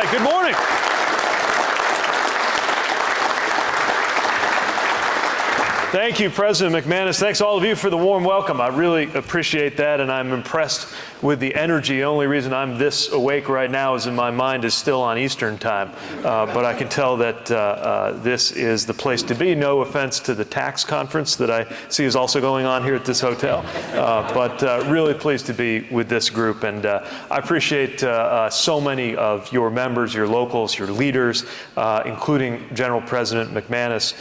right, good morning. Thank you, President McManus. Thanks all of you for the warm welcome. I really appreciate that, and I'm impressed with the energy. The only reason I'm this awake right now is my mind is still on Eastern time. But I can tell that this is the place to be. No offense to the tax conference that I see is also going on here at this hotel. But really pleased to be with this group. And I appreciate so many of your members, your locals, your leaders, including General President McManus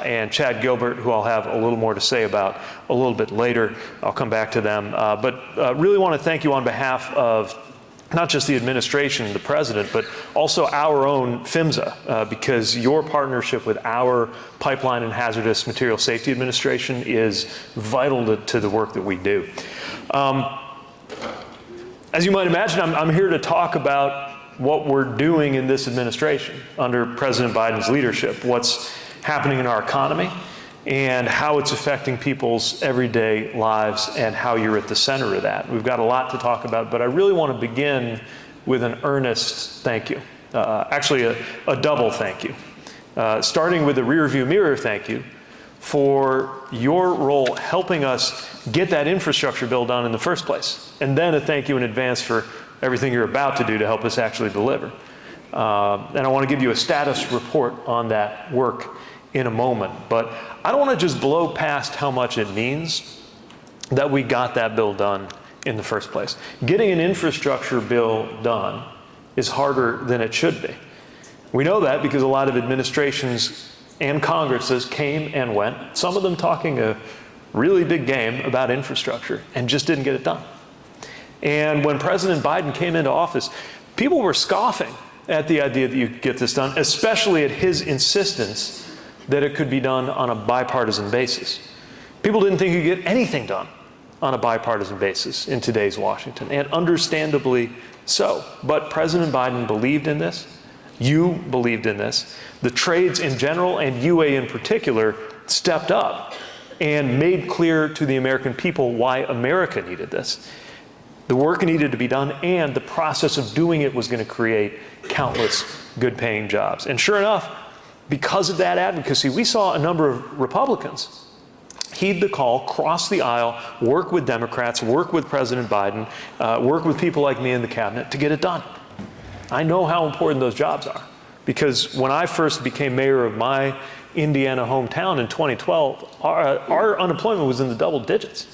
and Chad Gilbert, who I'll have a little more to say about a little bit later. I'll come back to them. But really want to thank you on behalf of not just the administration, the president, but also our own PHMSA, because your partnership with our Pipeline and Hazardous Material Safety Administration is vital to the work that we do. As you might imagine, I'm here to talk about what we're doing in this administration under President Biden's leadership, what's happening in our economy, and how it's affecting people's everyday lives and how you're at the center of that. We've got a lot to talk about, but I really want to begin with an earnest thank you. Actually, a double thank you. Starting with a rearview mirror thank you for your role helping us get that infrastructure bill done in the first place. And then a thank you in advance for everything you're about to do to help us actually deliver. And I want to give you a status report on that work in a moment. But I don't want to just blow past how much it means that we got that bill done in the first place. Getting an infrastructure bill done is harder than it should be. We know that because a lot of administrations and Congresses came and went, some of them talking a really big game about infrastructure and just didn't get it done. And when President Biden came into office, people were scoffing at the idea that you could get this done, especially at his insistence that it could be done on a bipartisan basis. People didn't think you could get anything done on a bipartisan basis in today's Washington, and understandably so. But President Biden believed in this. You believed in this. The trades in general and UA in particular stepped up and made clear to the American people why America needed this. The work needed to be done, and the process of doing it was going to create countless good-paying jobs. And sure enough, because of that advocacy, we saw a number of Republicans heed the call, cross the aisle, work with Democrats, work with President Biden, work with people like me in the cabinet to get it done. I know how important those jobs are, because when I first became mayor of my Indiana hometown in 2012, our unemployment was in the double digits.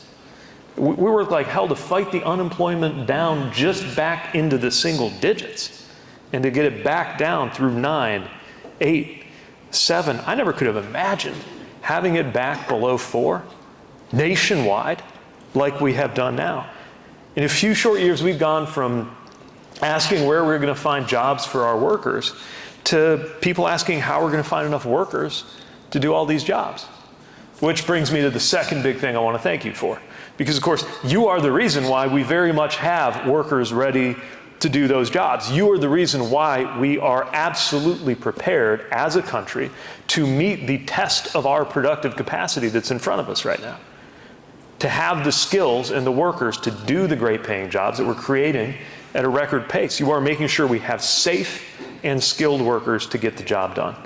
We worked like hell to fight the unemployment down just back into the single digits, and to get it back down through 9, 8, 7. I never could have imagined having it back below 4 nationwide like we have done now. In a few short years, we've gone from asking where we're going to find jobs for our workers to people asking how we're going to find enough workers to do all these jobs. Which brings me to the second big thing I want to thank you for. Because, of course, you are the reason why we very much have workers ready to do those jobs. You are the reason why we are absolutely prepared as a country to meet the test of our productive capacity that's in front of us right now. To have the skills and the workers to do the great paying jobs that we're creating at a record pace. You are making sure we have safe and skilled workers to get the job done.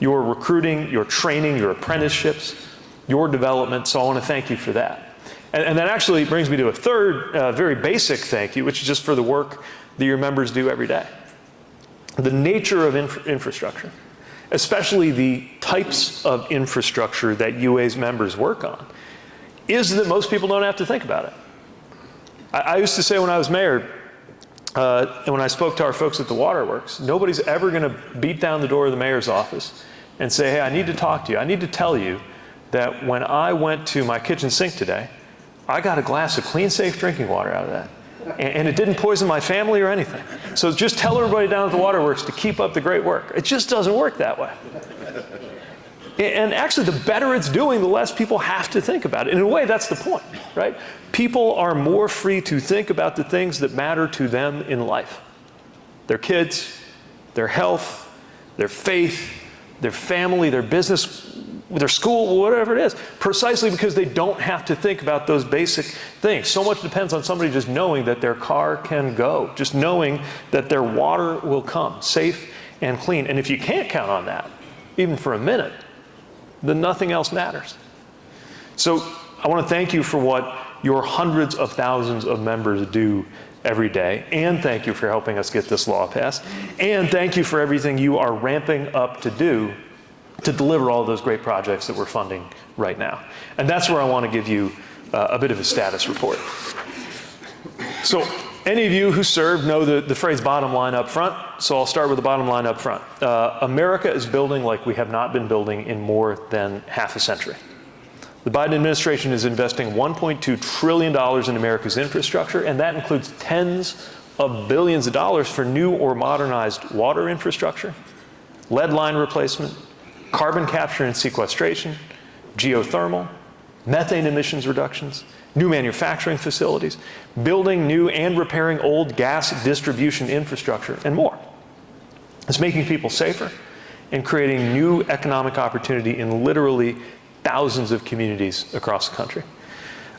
Your recruiting, your training, your apprenticeships, your development, so I want to thank you for that. And that actually brings me to a third very basic thank you, which is just for the work that your members do every day. The nature of infrastructure, especially the types of infrastructure that UA's members work on, is that most people don't have to think about it. I used to say when I was mayor, and when I spoke to our folks at the waterworks, nobody's ever going to beat down the door of the mayor's office and say, hey, I need to talk to you. I need to tell you that when I went to my kitchen sink today, I got a glass of clean, safe drinking water out of that. And it didn't poison my family or anything. So just tell everybody down at the waterworks to keep up the great work. It just doesn't work that way. And actually, the better it's doing, the less people have to think about it. In a way, that's the point, right? People are more free to think about the things that matter to them in life. Their kids, their health, their faith, their family, their business, their school, whatever it is, precisely because they don't have to think about those basic things. So much depends on somebody just knowing that their car can go, just knowing that their water will come safe and clean. And if you can't count on that, even for a minute, then nothing else matters. So I want to thank you for what your hundreds of thousands of members do every day, and thank you for helping us get this law passed, and thank you for everything you are ramping up to do to deliver all those great projects that we're funding right now. And that's where I want to give you a bit of a status report. So any of you who served know the phrase bottom line up front, so I'll start with the bottom line up front. America is building like we have not been building in more than half a century. The Biden administration is investing $1.2 trillion in America's infrastructure, and that includes tens of billions of dollars for new or modernized water infrastructure, lead line replacement, carbon capture and sequestration, geothermal, methane emissions reductions, new manufacturing facilities, building new and repairing old gas distribution infrastructure, and more. It's making people safer and creating new economic opportunity in literally thousands of communities across the country.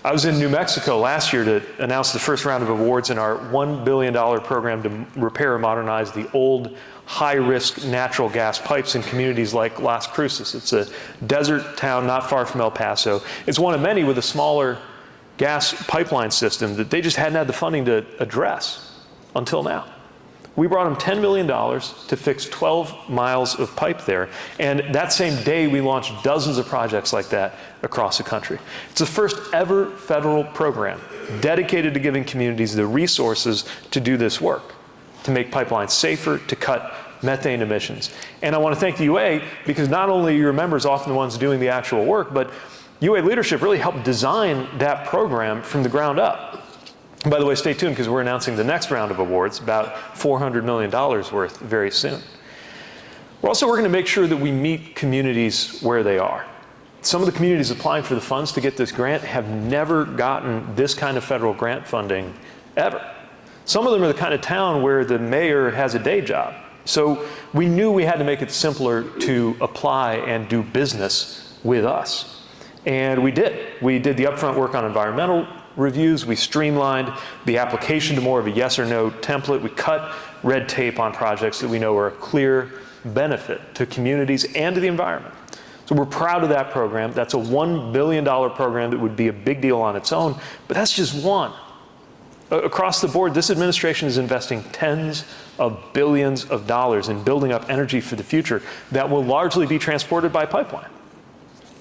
I was in New Mexico last year to announce the first round of awards in our $1 billion program to repair and modernize the old high-risk natural gas pipes in communities like Las Cruces. It's a desert town not far from El Paso. It's one of many with a smaller gas pipeline system that they just hadn't had the funding to address until now. We brought them $10 million to fix 12 miles of pipe there, and that same day we launched dozens of projects like that across the country. It's the first ever federal program dedicated to giving communities the resources to do this work, to make pipelines safer, to cut methane emissions. And I want to thank the UA because not only are your members often the ones doing the actual work, but UA leadership really helped design that program from the ground up. And by the way, stay tuned because we're announcing the next round of awards, about $400 million worth, very soon. We're also working to make sure that we meet communities where they are. Some of the communities applying for the funds to get this grant have never gotten this kind of federal grant funding ever. Some of them are the kind of town where the mayor has a day job. So we knew we had to make it simpler to apply and do business with us. And we did. We did the upfront work on environmental reviews. We streamlined the application to more of a yes or no template. We cut red tape on projects that we know are a clear benefit to communities and to the environment. So we're proud of that program. That's a $1 billion program that would be a big deal on its own, but that's just one. Across the board, this administration is investing tens of billions of dollars in building up energy for the future that will largely be transported by pipeline.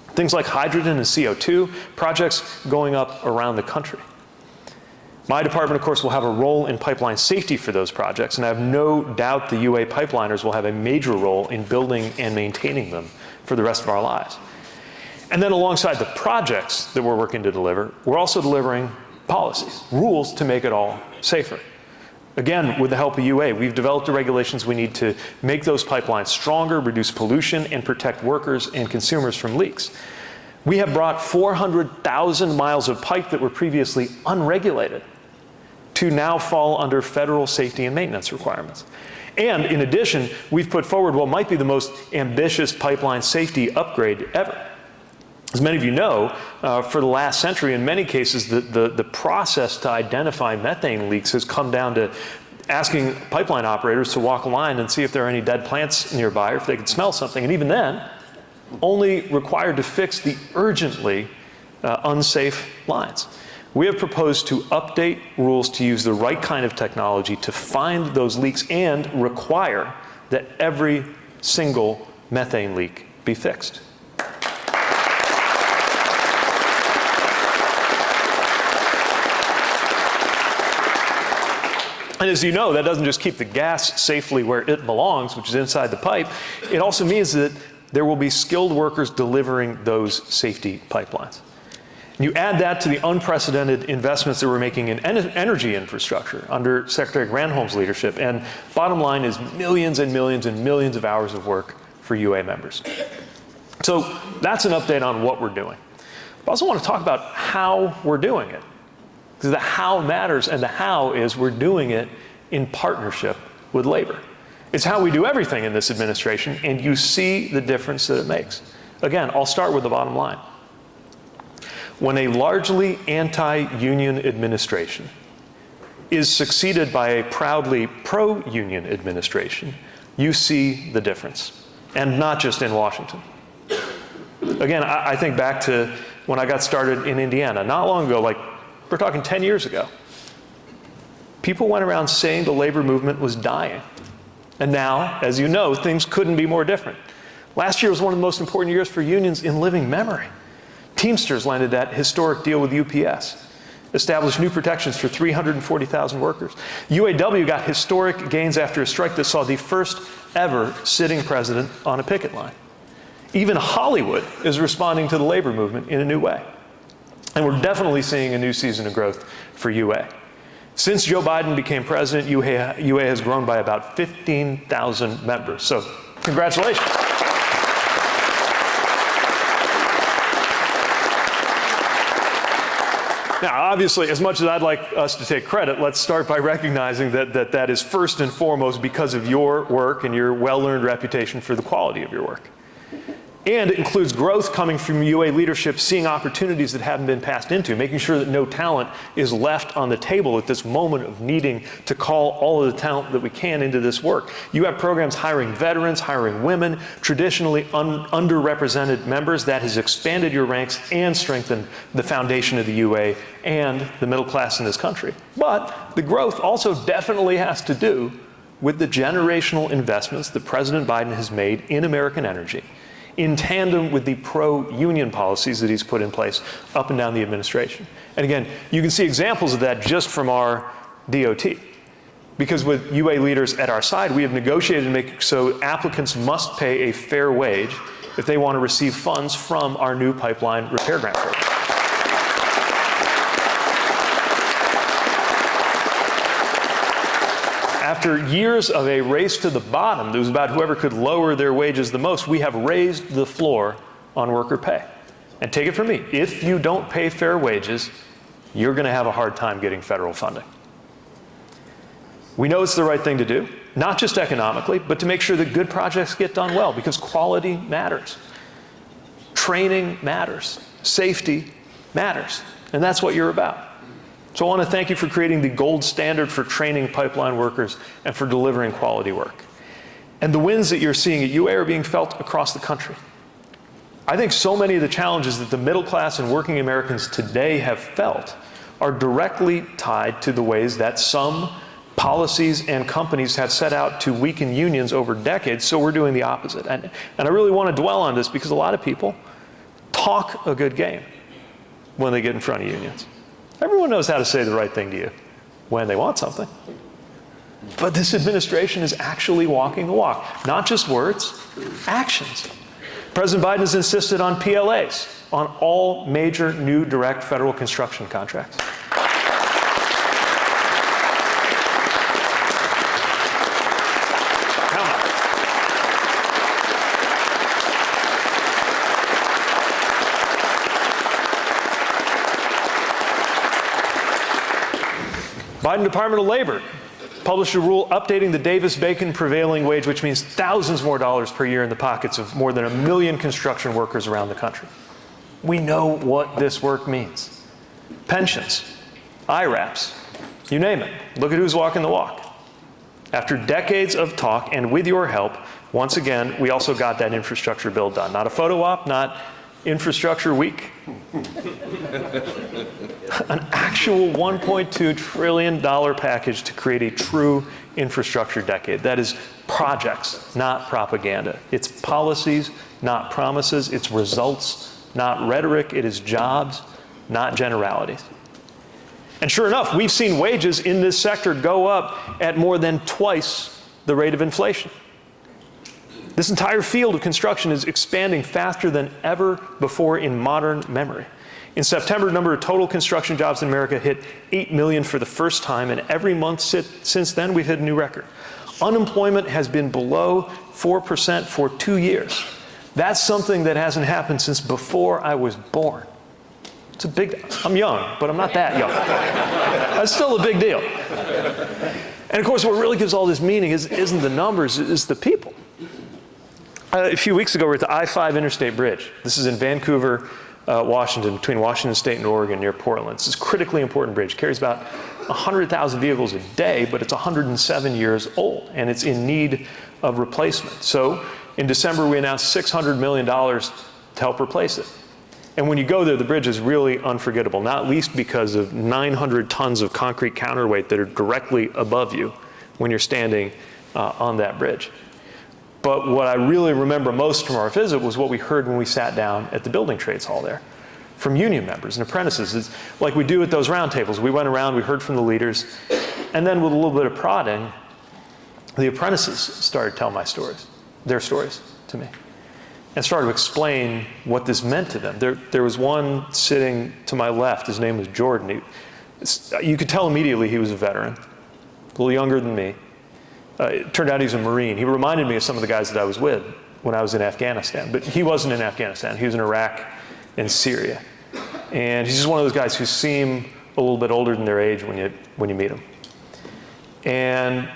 Things like hydrogen and CO2, projects going up around the country. My department, of course, will have a role in pipeline safety for those projects, and I have no doubt the UA pipeliners will have a major role in building and maintaining them for the rest of our lives. And then alongside the projects that we're working to deliver, we're also delivering policies, rules to make it all safer. Again, with the help of UA, we've developed the regulations we need to make those pipelines stronger, reduce pollution, and protect workers and consumers from leaks. We have brought 400,000 miles of pipe that were previously unregulated to now fall under federal safety and maintenance requirements. And in addition, we've put forward what might be the most ambitious pipeline safety upgrade ever. As many of you know, for the last century, in many cases, the process to identify methane leaks has come down to asking pipeline operators to walk a line and see if there are any dead plants nearby or if they can smell something. And even then, only required to fix the urgently unsafe lines. We have proposed to update rules to use the right kind of technology to find those leaks and require that every single methane leak be fixed. And as you know, that doesn't just keep the gas safely where it belongs, which is inside the pipe. It also means that there will be skilled workers delivering those safety pipelines. And you add that to the unprecedented investments that we're making in energy infrastructure under Secretary Granholm's leadership, and bottom line is millions and millions and millions of hours of work for UA members. So that's an update on what we're doing. But I also want to talk about how we're doing it. Because the how matters, and the how is we're doing it in partnership with labor. It's how we do everything in this administration, and you see the difference that it makes. Again, I'll start with the bottom line. When a largely anti-union administration is succeeded by a proudly pro-union administration, you see the difference, and not just in Washington. Again, I think back to when I got started in Indiana, not long ago, like we're talking 10 years ago. People went around saying the labor movement was dying. And now, as you know, things couldn't be more different. Last year was one of the most important years for unions in living memory. Teamsters landed that historic deal with UPS, established new protections for 340,000 workers. UAW got historic gains after a strike that saw the first ever sitting president on a picket line. Even Hollywood is responding to the labor movement in a new way. And we're definitely seeing a new season of growth for UA. Since Joe Biden became president, UA has grown by about 15,000 members. So congratulations. Now, obviously, as much as I'd like us to take credit, let's start by recognizing that is first and foremost because of your work and your well-earned reputation for the quality of your work. And it includes growth coming from UA leadership, seeing opportunities that haven't been passed into, making sure that no talent is left on the table at this moment of needing to call all of the talent that we can into this work. You have programs hiring veterans, hiring women, traditionally underrepresented members. That has expanded your ranks and strengthened the foundation of the UA and the middle class in this country. But the growth also definitely has to do with the generational investments that President Biden has made in American energy, in tandem with the pro-union policies that he's put in place up and down the administration. And again, you can see examples of that just from our DOT. Because with UA leaders at our side, we have negotiated to make so applicants must pay a fair wage if they want to receive funds from our new pipeline repair grant program. After years of a race to the bottom that was about whoever could lower their wages the most, we have raised the floor on worker pay. And take it from me, if you don't pay fair wages, you're going to have a hard time getting federal funding. We know it's the right thing to do, not just economically, but to make sure that good projects get done well, because quality matters. Training matters. Safety matters. And that's what you're about. So I want to thank you for creating the gold standard for training pipeline workers and for delivering quality work. And the wins that you're seeing at UA are being felt across the country. I think so many of the challenges that the middle class and working Americans today have felt are directly tied to the ways that some policies and companies have set out to weaken unions over decades, so we're doing the opposite. And I really want to dwell on this because a lot of people talk a good game when they get in front of unions. Everyone knows how to say the right thing to you when they want something. But this administration is actually walking the walk. Not just words, actions. President Biden has insisted on PLAs on all major new direct federal construction contracts. Biden Department of Labor published a rule updating the Davis-Bacon prevailing wage, which means thousands more dollars per year in the pockets of more than 1 million construction workers around the country. We know what this work means. Pensions, IRAPs, you name it. Look at who's walking the walk. After decades of talk, and with your help, once again, we also got that infrastructure bill done. Not a photo op, not Infrastructure Week. An actual $1.2 trillion package to create a true infrastructure decade. That is projects, not propaganda. It's policies, not promises. It's results, not rhetoric. It is jobs, not generalities. And sure enough, we've seen wages in this sector go up at more than twice the rate of inflation. This entire field of construction is expanding faster than ever before in modern memory. In September, the number of total construction jobs in America hit 8 million for the first time, and every month since then, we've hit a new record. Unemployment has been below 4% for 2 years. That's something that hasn't happened since before I was born. It's a big, I'm young, but I'm not that young. That's still a big deal. And of course, what really gives all this meaning isn't the numbers, it's the people. A few weeks ago, we're at the I-5 Interstate Bridge. This is in Vancouver, Washington, between Washington State and Oregon near Portland. It's this critically important bridge. It carries about 100,000 vehicles a day, but it's 107 years old, and it's in need of replacement. So in December, we announced $600 million to help replace it. And when you go there, the bridge is really unforgettable, not least because of 900 tons of concrete counterweight that are directly above you when you're standing on that bridge. But what I really remember most from our visit was what we heard when we sat down at the building trades hall there from union members and apprentices. It's like we do at those roundtables. We went around, we heard from the leaders, and then with a little bit of prodding, the apprentices started telling their stories to me, and started to explain what this meant to them. There was one sitting to my left. His name was Jordan. You could tell immediately he was a veteran, a little younger than me. It turned out he was a Marine. He reminded me of some of the guys that I was with when I was in Afghanistan, but he wasn't in Afghanistan. He was in Iraq and Syria. And he's just one of those guys who seem a little bit older than their age when you meet him. And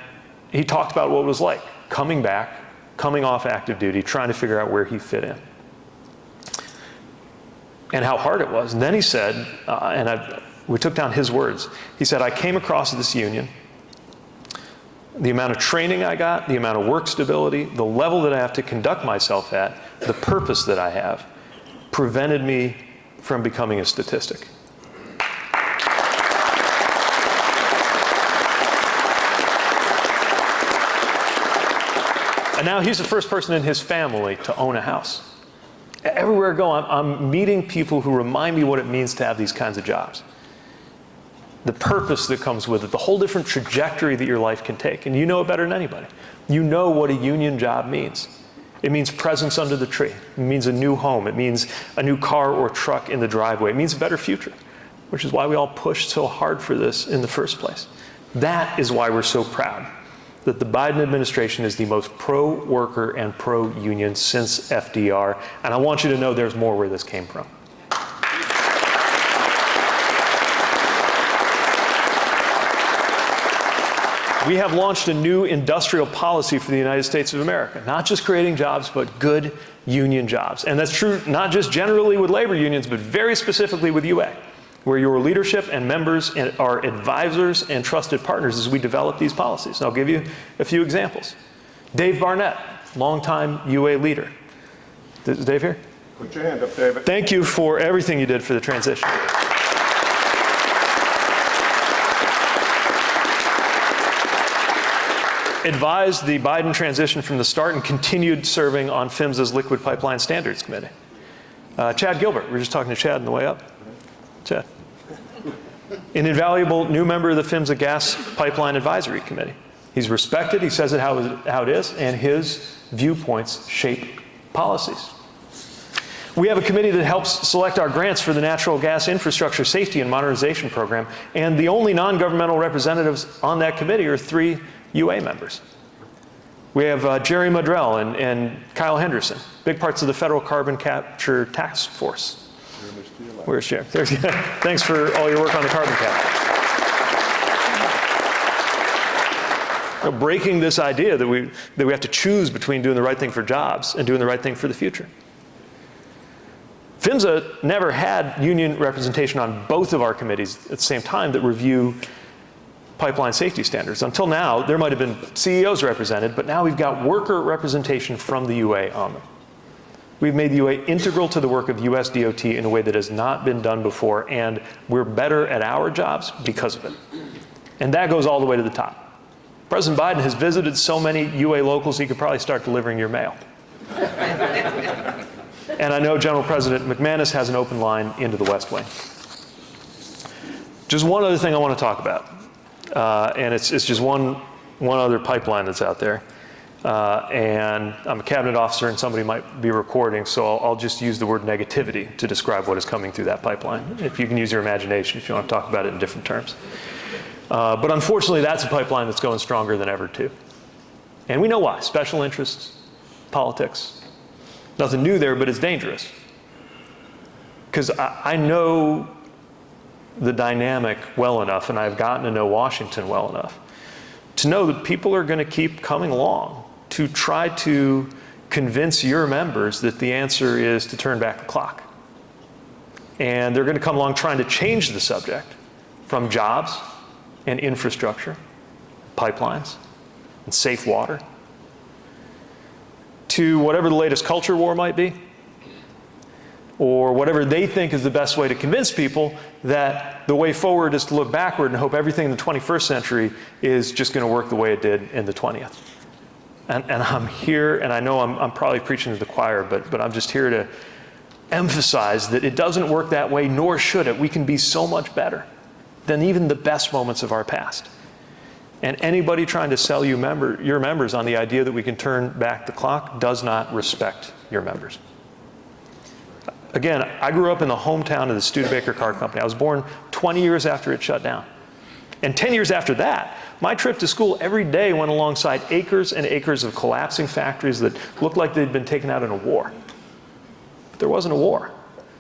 he talked about what it was like coming back, coming off active duty, trying to figure out where he fit in, and how hard it was. And then he said, we took down his words. He said, I came across this union. The amount of training I got, the amount of work stability, the level that I have to conduct myself at, the purpose that I have, prevented me from becoming a statistic. And now he's the first person in his family to own a house. Everywhere I go, I'm meeting people who remind me what it means to have these kinds of jobs. The purpose that comes with it, the whole different trajectory that your life can take. And you know it better than anybody. You know what a union job means. It means presence under the tree. It means a new home. It means a new car or truck in the driveway. It means a better future, which is why we all pushed so hard for this in the first place. That is why we're so proud that the Biden administration is the most pro-worker and pro-union since FDR. And I want you to know there's more where this came from. We have launched a new industrial policy for the United States of America, not just creating jobs, but good union jobs. And that's true not just generally with labor unions, but very specifically with UA, where your leadership and members are advisors and trusted partners as we develop these policies. And I'll give you a few examples. Dave Barnett, longtime UA leader. Is Dave here? Put your hand up, David. Thank you for everything you did for the transition. Advised the Biden transition from the start and continued serving on PHMSA's Liquid Pipeline Standards Committee. Chad Gilbert, we were just talking to Chad on the way up. Chad. An invaluable new member of the PHMSA Gas Pipeline Advisory Committee. He's respected, he says it how it is, and his viewpoints shape policies. We have a committee that helps select our grants for the Natural Gas Infrastructure Safety and Modernization Program, and the only non-governmental representatives on that committee are 3 UA members. We have Jerry Muddrell and Kyle Henderson, big parts of the Federal Carbon Capture Task Force. Where's Jerry? Thanks for all your work on the carbon capture. Breaking this idea that we have to choose between doing the right thing for jobs and doing the right thing for the future. PHMSA never had union representation on both of our committees at the same time that review pipeline safety standards. Until now, there might have been CEOs represented, but now we've got worker representation from the UA on them. We've made the UA integral to the work of US DOT in a way that has not been done before, and we're better at our jobs because of it. And that goes all the way to the top. President Biden has visited so many UA locals, he could probably start delivering your mail. And I know General President McManus has an open line into the West Wing. Just one other thing I want to talk about. And it's just one other pipeline that's out there. And I'm a cabinet officer and somebody might be recording, so I'll just use the word negativity to describe what is coming through that pipeline. If you can use your imagination, if you want to talk about it in different terms. But unfortunately, that's a pipeline that's going stronger than ever too. And we know why. Special interests, politics. Nothing new there, but it's dangerous. Because I know the dynamic well enough, and I've gotten to know Washington well enough to know that people are going to keep coming along to try to convince your members that the answer is to turn back the clock. And they're going to come along trying to change the subject from jobs and infrastructure, pipelines, and safe water, to whatever the latest culture war might be, or whatever they think is the best way to convince people that the way forward is to look backward and hope everything in the 21st century is just going to work the way it did in the 20th. And I'm here, and I know I'm probably preaching to the choir, but I'm just here to emphasize that it doesn't work that way, nor should it. We can be so much better than even the best moments of our past. And anybody trying to sell you your members on the idea that we can turn back the clock does not respect your members. Again, I grew up in the hometown of the Studebaker Car Company. I was born 20 years after it shut down. And 10 years after that, my trip to school every day went alongside acres and acres of collapsing factories that looked like they'd been taken out in a war. But there wasn't a war.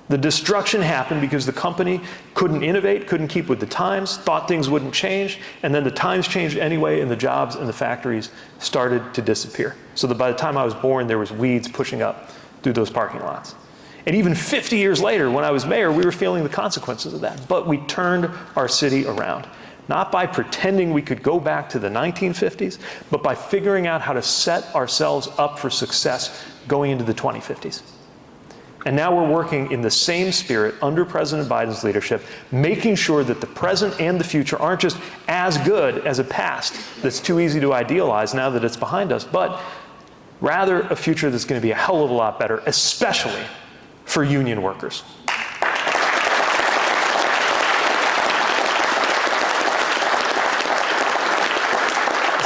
The destruction happened because the company couldn't innovate, couldn't keep with the times, thought things wouldn't change, and then the times changed anyway, and the jobs and the factories started to disappear. So that by the time I was born, there was weeds pushing up through those parking lots. And even 50 years later, when I was mayor, we were feeling the consequences of that. But we turned our city around. Not by pretending we could go back to the 1950s, but by figuring out how to set ourselves up for success going into the 2050s. And now we're working in the same spirit under President Biden's leadership, making sure that the present and the future aren't just as good as a past that's too easy to idealize now that it's behind us, but rather a future that's going to be a hell of a lot better, especially for union workers.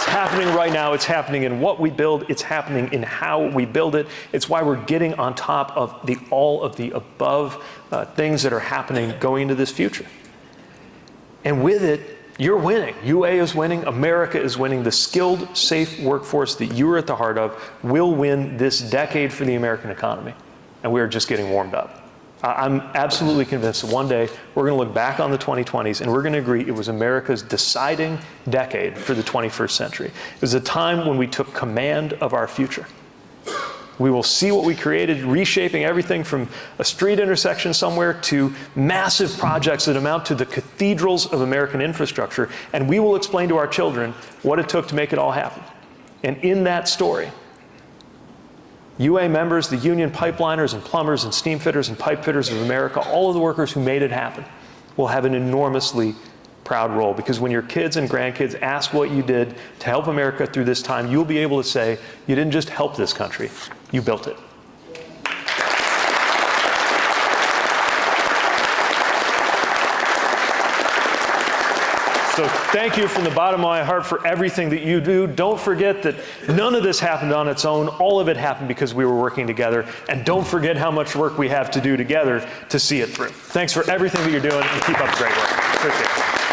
Happening right now. It's happening in what we build. It's happening in how we build it. It's why we're getting on top of all of the above things that are happening going into this future. And with it, you're winning. UA is winning. America is winning. The skilled, safe workforce that you are at the heart of will win this decade for the American economy. And we are just getting warmed up. I'm absolutely convinced that one day we're going to look back on the 2020s and we're going to agree it was America's deciding decade for the 21st century. It was a time when we took command of our future. We will see what we created, reshaping everything from a street intersection somewhere to massive projects that amount to the cathedrals of American infrastructure, and we will explain to our children what it took to make it all happen. And in that story, UA members, the union pipeliners and plumbers and steam fitters and pipe fitters of America, all of the workers who made it happen, will have an enormously proud role. Because when your kids and grandkids ask what you did to help America through this time, you'll be able to say, you didn't just help this country, you built it. So thank you from the bottom of my heart for everything that you do. Don't forget that none of this happened on its own. All of it happened because we were working together. And don't forget how much work we have to do together to see it through. Thanks for everything that you're doing, and keep up the great work. Appreciate it.